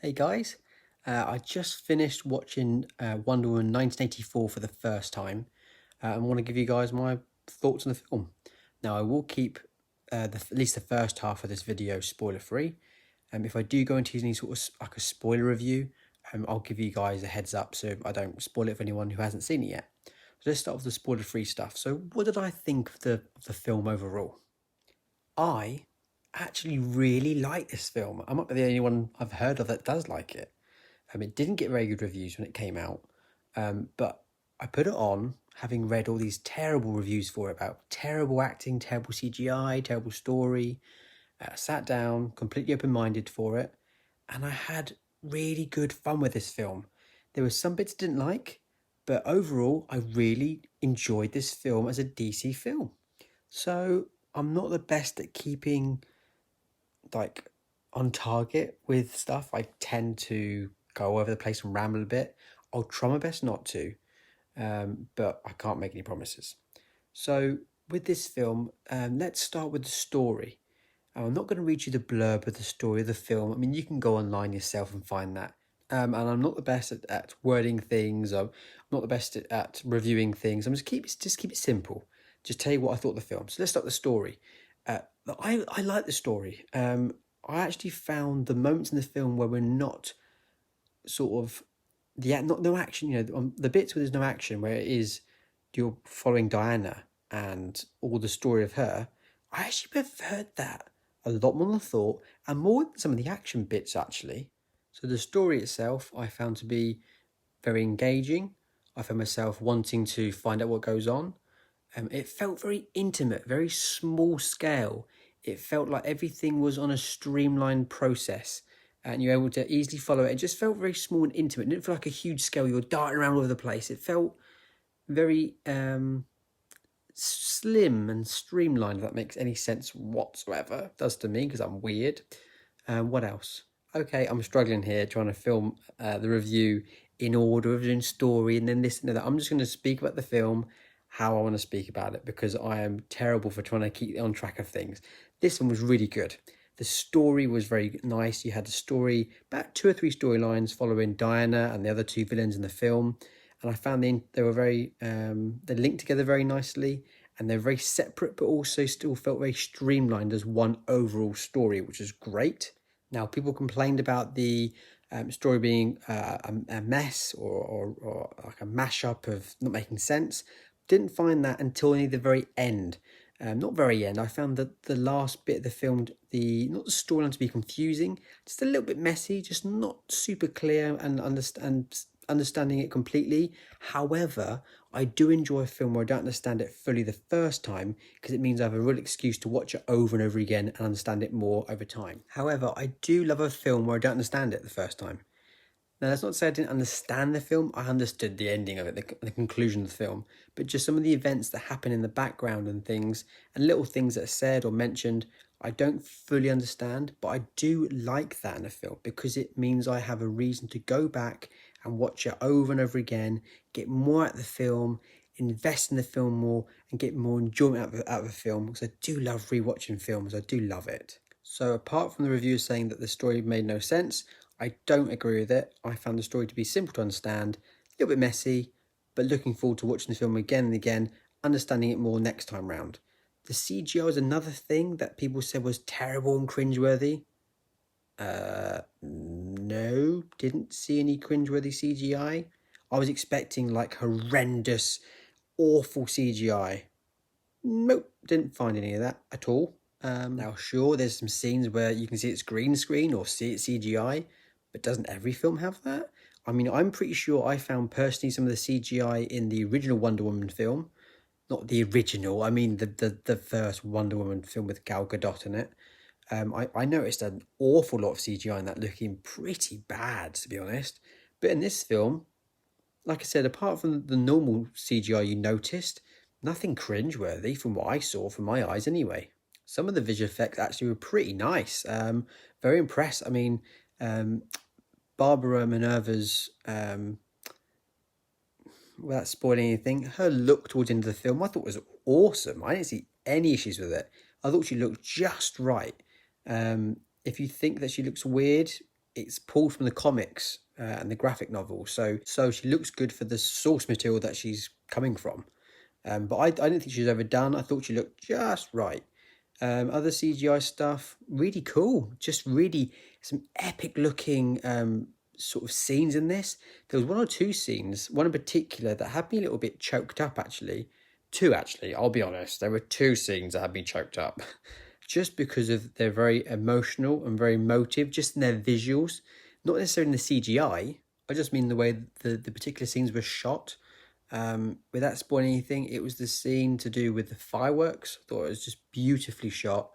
Hey guys, I just finished watching Wonder Woman 1984 for the first time and want to give you guys my thoughts on the film. Now, I will keep at least the first half of this video spoiler free. If I do go into any sort of like a spoiler review, I'll give you guys a heads up so I don't spoil it for anyone who hasn't seen it yet. So let's start with the spoiler free stuff. So, what did I think of the film overall? I actually really like this film. I'm not the only one I've heard of that does like it. It didn't get very good reviews when it came out, but I put it on having read all these terrible reviews for it about terrible acting, terrible CGI, terrible story. Sat down, completely open minded for it, and I had really good fun with this film. There were some bits I didn't like, but overall, I really enjoyed this film as a DC film. So I'm not the best at keeping like on target with stuff. I tend to go all over the place and ramble a bit. I'll try my best not to, but I can't make any promises. So with this film, let's start with the story. I'm not going to read you the blurb of the story of the film. I mean, you can go online yourself and find that. And I'm not the best at wording things. I'm not the best at reviewing things. I'm just keep it simple. Just tell you what I thought of the film. So let's start the story. Uh, I like the story. I actually found the moments in the film where we're not sort of not no action. The bits where there's no action, where it is you're following Diana and all the story of her. I actually preferred that a lot more than I thought, and more than some of the action bits actually. So the story itself, I found to be very engaging. I found myself wanting to find out what goes on. It felt very intimate, very small scale. It felt like everything was on a streamlined process and you're able to easily follow it. It just felt very small and intimate. It didn't feel like a huge scale. You're darting around all over the place. It felt very slim and streamlined, if that makes any sense whatsoever. It does to me because I'm weird. What else? Okay, I'm struggling here trying to film the review in order of doing story and then this and that. I'm just going to speak about the film how I want to speak about it because I am terrible for trying to keep on track of things. This one was really good. The story was very nice. You had a story, about two or three storylines following Diana and the other two villains in the film. And I found they were very, they linked together very nicely and they're very separate, but also still felt very streamlined as one overall story, which is great. Now, people complained about the story being a mess or like a mashup of not making sense. Didn't find that until near the very end. Not very end. I found that the last bit of the film, not the storyline to be confusing, just a little bit messy, just not super clear and understanding it completely. However, I do enjoy a film where I don't understand it fully the first time because it means I have a real excuse to watch it over and over again and understand it more over time. However, I do love a film where I don't understand it the first time. Now, that's not to say I didn't understand the film. I understood the ending of it, the conclusion of the film. But just some of the events that happen in the background and things, and little things that are said or mentioned, I don't fully understand. But I do like that in a film because it means I have a reason to go back and watch it over and over again, get more out of the film, invest in the film more, and get more enjoyment out of the film. Because I do love rewatching films. I do love it. So apart from the review saying that the story made no sense, I don't agree with it. I found the story to be simple to understand, a little bit messy, but looking forward to watching the film again and again, understanding it more next time round. The CGI was another thing that people said was terrible and cringeworthy. No, didn't see any cringeworthy CGI. I was expecting like horrendous, awful CGI. Nope, didn't find any of that at all. Now, sure, there's some scenes where you can see it's green screen or see it's CGI, but doesn't every film have that? I mean, I'm pretty sure I found personally some of the CGI in the original Wonder Woman film, not the original, I mean the first Wonder Woman film with Gal Gadot in it. I noticed an awful lot of CGI in that looking pretty bad, to be honest. But in this film, like I said, apart from the normal CGI you noticed, nothing cringeworthy from what I saw from my eyes anyway. Some of the visual effects actually were pretty nice. Very impressed. I mean, Barbara Minerva's, without spoiling anything, her look towards the end of the film I thought was awesome. I didn't see any issues with it. I thought she looked just right. If you think that she looks weird, it's pulled from the comics and the graphic novel. So she looks good for the source material that she's coming from. But I didn't think she was overdone. I thought she looked just right. Other CGI stuff, really cool. Just really some epic looking sort of scenes in this. There was one or two scenes, one in particular that had me a little bit choked up actually. Two actually, I'll be honest. There were two scenes that had me choked up. Just because of they're very emotional and very emotive, just in their visuals, not necessarily in the CGI. I just mean the way the particular scenes were shot. Without spoiling anything, it was the scene to do with the fireworks. I thought it was just beautifully shot.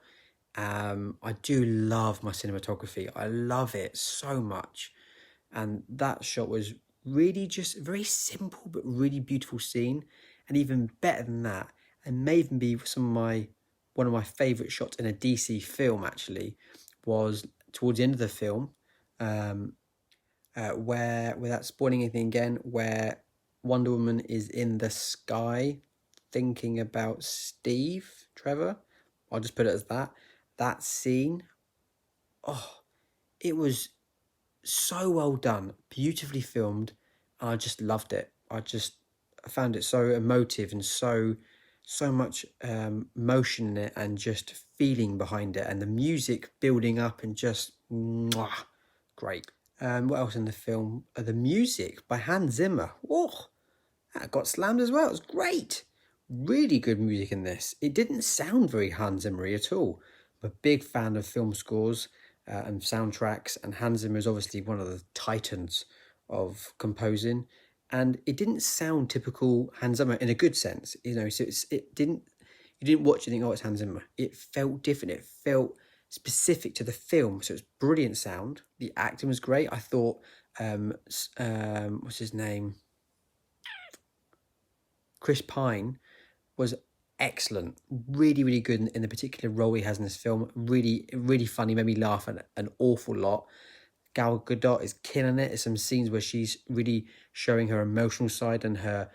I do love my cinematography. I love it so much. And that shot was really just a very simple but really beautiful scene. And even better than that, and may even be one of my favourite shots in a DC film actually, was towards the end of the film, where, without spoiling anything again, where Wonder Woman is in the sky thinking about Steve Trevor. I'll just put it as that. That scene, oh, it was so well done, beautifully filmed. I just loved it. I found it so emotive and so much motion in it and just feeling behind it, and the music building up and just mwah, great. What else in the film? The music by Hans Zimmer. Oh, that got slammed as well. It was great. Really good music in this. It didn't sound very Hans Zimmer-y at all. I'm a big fan of film scores and soundtracks, and Hans Zimmer is obviously one of the titans of composing. And it didn't sound typical Hans Zimmer in a good sense, So it didn't. You didn't watch it and think, oh, it's Hans Zimmer. It felt different. It felt specific to the film. So it's brilliant sound. The acting was great. I thought, what's his name? Chris Pine was excellent, really, really good in the particular role he has in this film. Really, really funny, made me laugh an awful lot. Gal Gadot is killing it. There's some scenes where she's really showing her emotional side and her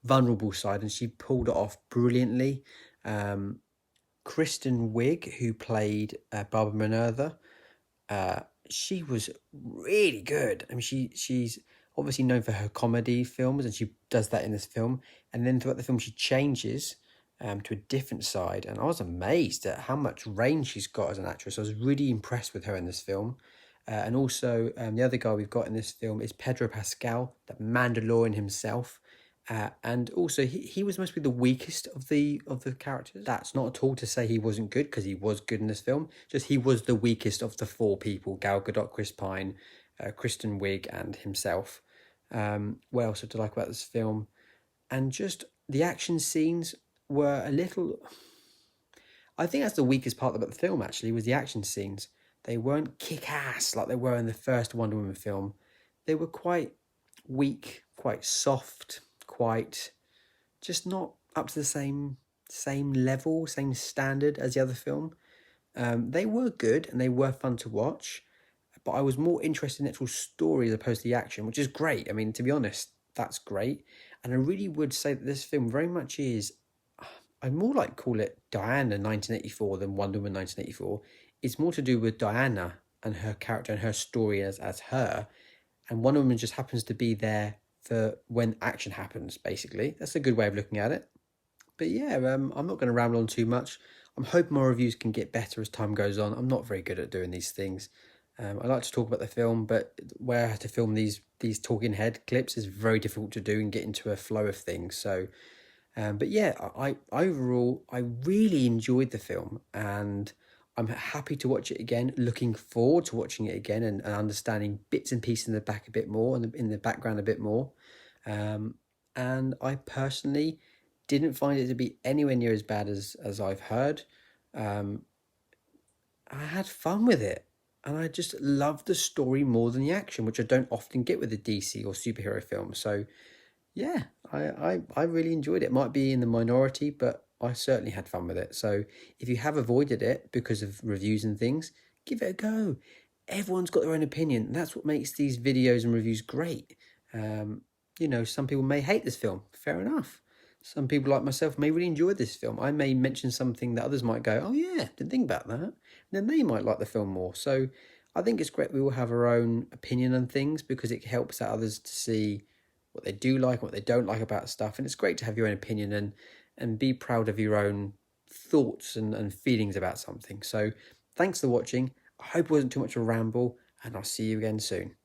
vulnerable side, and she pulled it off brilliantly. Kristen Wiig, who played Barbara Minerva, she was really good. I mean, she's obviously known for her comedy films, and she does that in this film. And then throughout the film, she changes to a different side. And I was amazed at how much range she's got as an actress. I was really impressed with her in this film. And also, the other guy we've got in this film is Pedro Pascal, the Mandalorian himself. And also, he was mostly the weakest of the characters. That's not at all to say he wasn't good, because he was good in this film. Just he was the weakest of the four people: Gal Gadot, Chris Pine, Kristen Wiig, and himself. What else did I like about this film? And just the action scenes were a little... I think that's the weakest part about the film, actually, was the action scenes. They weren't kick-ass like they were in the first Wonder Woman film. They were quite weak, quite soft, quite just not up to the same level, same standard as the other film. They were good and they were fun to watch, but I was more interested in the actual story as opposed to the action, which is great. I mean, to be honest, that's great. And I really would say that this film very much is, I'd more like call it Diana 1984 than Wonder Woman 1984. It's more to do with Diana and her character and her story as her. And Wonder Woman just happens to be there for when action happens, basically. That's a good way of looking at it. But yeah, I'm not going to ramble on too much. I'm hoping my reviews can get better as time goes on. I'm not very good at doing these things. I like to talk about the film, but where I have to film these talking head clips is very difficult to do and get into a flow of things. So, but yeah, I overall, I really enjoyed the film, and I'm happy to watch it again. Looking forward to watching it again and understanding bits and pieces in the back a bit more and in the background a bit more. And I personally didn't find it to be anywhere near as bad as I've heard. I had fun with it. And I just love the story more than the action, which I don't often get with a DC or superhero film. So, yeah, I really enjoyed it. It might be in the minority, but I certainly had fun with it. So, if you have avoided it because of reviews and things, give it a go. Everyone's got their own opinion. And that's what makes these videos and reviews great. Some people may hate this film. Fair enough. Some people like myself may really enjoy this film. I may mention something that others might go, oh yeah, didn't think about that. And then they might like the film more. So I think it's great we all have our own opinion on things, because it helps out others to see what they do like and what they don't like about stuff. And it's great to have your own opinion and be proud of your own thoughts and feelings about something. So thanks for watching. I hope it wasn't too much of a ramble, and I'll see you again soon.